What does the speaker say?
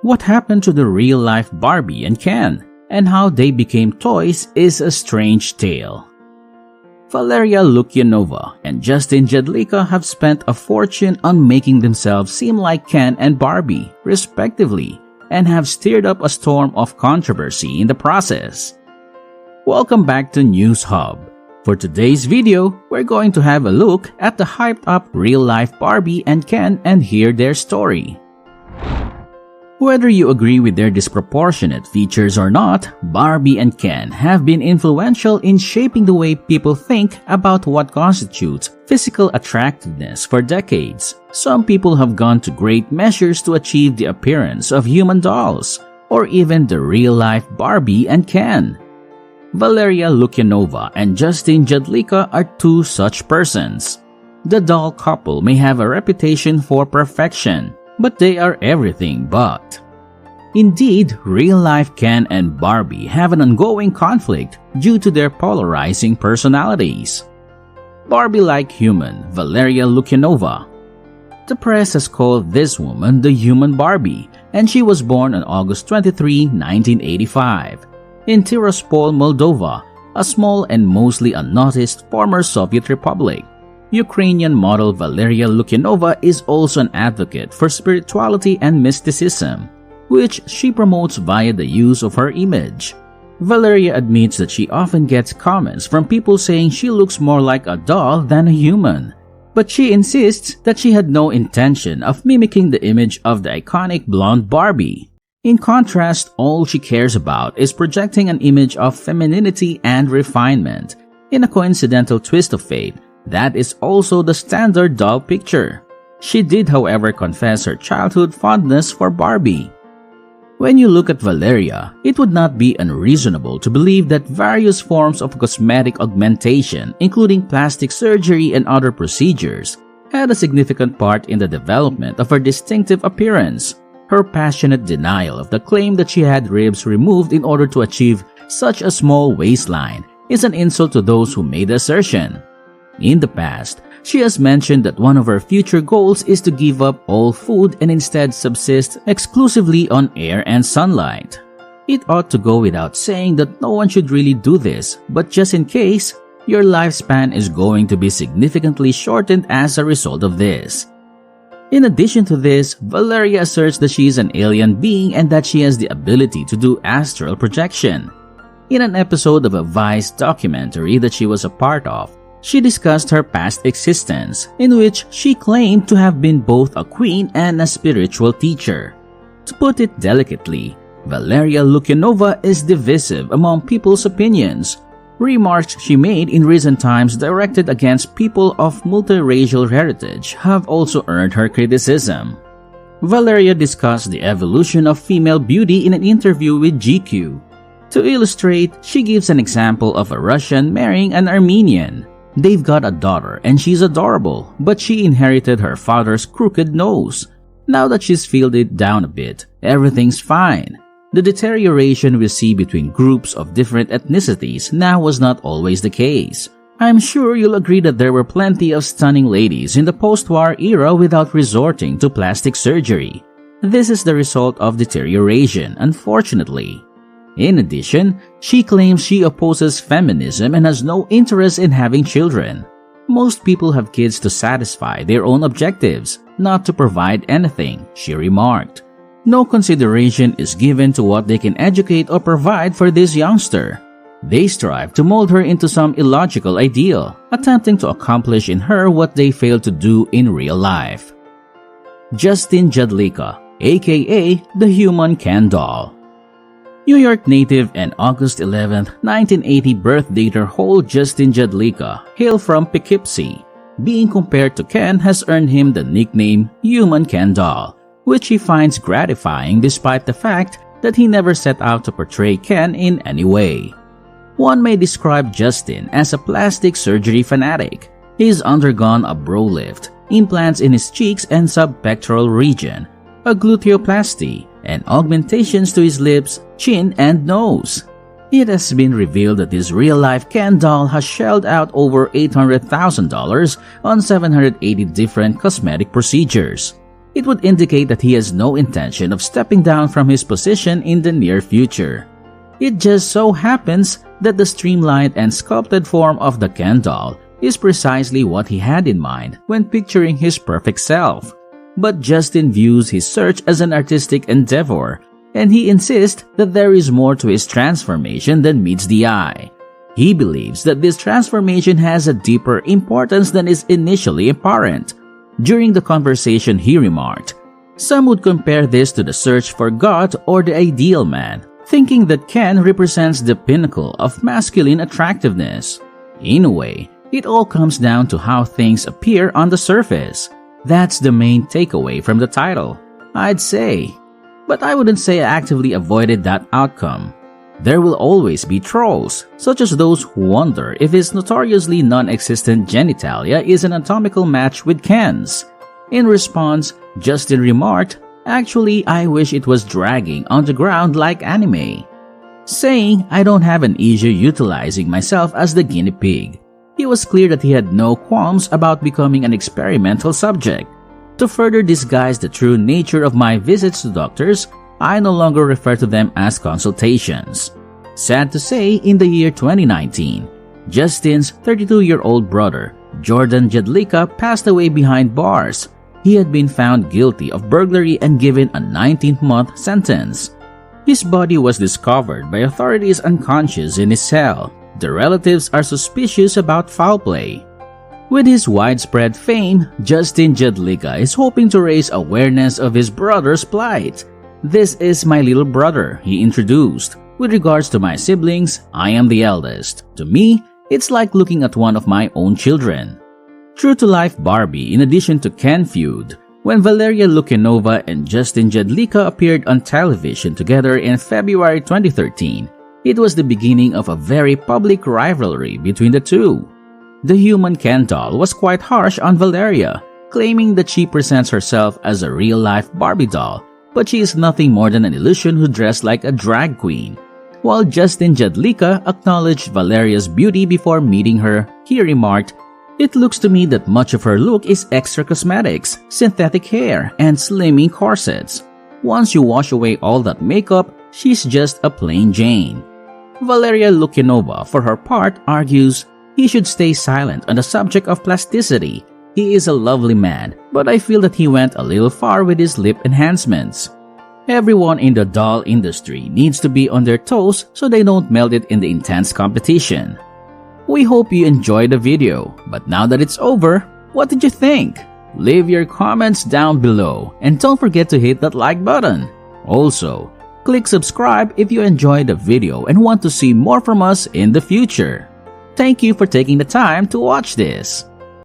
What happened to the real-life Barbie and Ken, and how they became toys is a strange tale. Valeria Lukyanova and Justin Jedlica have spent a fortune on making themselves seem like Ken and Barbie, respectively, and have stirred up a storm of controversy in the process. Welcome back to News Hub. For today's video, we're going to have a look at the hyped-up real-life Barbie and Ken and hear their story. Whether you agree with their disproportionate features or not, Barbie and Ken have been influential in shaping the way people think about what constitutes physical attractiveness for decades. Some people have gone to great measures to achieve the appearance of human dolls, or even the real-life Barbie and Ken. Valeria Lukyanova and Justin Jedlica are two such persons. The doll couple may have a reputation for perfection, but they are everything but. Indeed, real-life Ken and Barbie have an ongoing conflict due to their polarizing personalities. Barbie-like human Valeria Lukyanova. The press has called this woman the human Barbie, and she was born on August 23, 1985, in Tiraspol, Moldova, a small and mostly unnoticed former Soviet republic. Ukrainian model Valeria Lukyanova is also an advocate for spirituality and mysticism, which she promotes via the use of her image. Valeria admits that she often gets comments from people saying she looks more like a doll than a human, but she insists that she had no intention of mimicking the image of the iconic blonde Barbie. In contrast, all she cares about is projecting an image of femininity and refinement. In a coincidental twist of fate, that is also the standard doll picture. She did, however, confess her childhood fondness for Barbie. When you look at Valeria, it would not be unreasonable to believe that various forms of cosmetic augmentation, including plastic surgery and other procedures, had a significant part in the development of her distinctive appearance. Her passionate denial of the claim that she had ribs removed in order to achieve such a small waistline is an insult to those who made the assertion. In the past, she has mentioned that one of her future goals is to give up all food and instead subsist exclusively on air and sunlight. It ought to go without saying that no one should really do this, but just in case, your lifespan is going to be significantly shortened as a result of this. In addition to this, Valeria asserts that she is an alien being and that she has the ability to do astral projection. In an episode of a Vice documentary that she was a part of, she discussed her past existence, in which she claimed to have been both a queen and a spiritual teacher. To put it delicately, Valeria Lukyanova is divisive among people's opinions. Remarks she made in recent times directed against people of multiracial heritage have also earned her criticism. Valeria discussed the evolution of female beauty in an interview with GQ. To illustrate, she gives an example of a Russian marrying an Armenian. They've got a daughter and she's adorable, but she inherited her father's crooked nose. Now that she's filled it down a bit, everything's fine. The deterioration we see between groups of different ethnicities now was not always the case. I'm sure you'll agree that there were plenty of stunning ladies in the post-war era without resorting to plastic surgery. This is the result of deterioration, unfortunately. In addition, she claims she opposes feminism and has no interest in having children. Most people have kids to satisfy their own objectives, not to provide anything, she remarked. No consideration is given to what they can educate or provide for this youngster. They strive to mold her into some illogical ideal, attempting to accomplish in her what they failed to do in real life. Justin Jedlica, aka the Human Ken Doll. New York native and August 11, 1980 birth dater whole Justin Jedlica hail from Poughkeepsie. Being compared to Ken has earned him the nickname Human Ken Doll, which he finds gratifying despite the fact that he never set out to portray Ken in any way. One may describe Justin as a plastic surgery fanatic. He's undergone a brow lift, implants in his cheeks and subpectoral region, a gluteoplasty, and augmentations to his lips, chin, and nose. It has been revealed that this real-life Ken doll has shelled out over $800,000 on 780 different cosmetic procedures. It would indicate that he has no intention of stepping down from his position in the near future. It just so happens that the streamlined and sculpted form of the Ken doll is precisely what he had in mind when picturing his perfect self. But Justin views his search as an artistic endeavor, and he insists that there is more to his transformation than meets the eye. He believes that this transformation has a deeper importance than is initially apparent. During the conversation, he remarked, "Some would compare this to the search for God or the ideal man, thinking that Ken represents the pinnacle of masculine attractiveness. In a way, it all comes down to how things appear on the surface. That's the main takeaway from the title, I'd say. But I wouldn't say I actively avoided that outcome. There will always be trolls, such as those who wonder if his notoriously non-existent genitalia is an anatomical match with Ken's." In response, Justin remarked, "Actually, I wish it was dragging on the ground like anime," saying, "I don't have an issue utilizing myself as the guinea pig." It was clear that he had no qualms about becoming an experimental subject. To further disguise the true nature of my visits to doctors, I no longer refer to them as consultations. Sad to say, in the year 2019, Justin's 32-year-old brother, Jordan Jedlica, passed away behind bars. He had been found guilty of burglary and given a 19-month sentence. His body was discovered by authorities unconscious in his cell. The relatives are suspicious about foul play. With his widespread fame, Justin Jedlica is hoping to raise awareness of his brother's plight. "This is my little brother," he introduced. "With regards to my siblings, I am the eldest. To me, it's like looking at one of my own children." True-to-life Barbie, in addition to Ken feud, when Valeria Lukyanova and Justin Jedlica appeared on television together in February 2013, it was the beginning of a very public rivalry between the two. The human Ken doll was quite harsh on Valeria, claiming that she presents herself as a real-life Barbie doll, but she is nothing more than an illusion who dressed like a drag queen. While Justin Jedlica acknowledged Valeria's beauty before meeting her, he remarked, "It looks to me that much of her look is extra cosmetics, synthetic hair, and slimming corsets. Once you wash away all that makeup, she's just a plain Jane." Valeria Lukyanova, for her part, argues, "He should stay silent on the subject of plasticity. He is a lovely man, but I feel that he went a little far with his lip enhancements." Everyone in the doll industry needs to be on their toes so they don't melt it in the intense competition. We hope you enjoyed the video, but now that it's over, what did you think? Leave your comments down below and don't forget to hit that like button. Also, click subscribe if you enjoyed the video and want to see more from us in the future. Thank you for taking the time to watch this.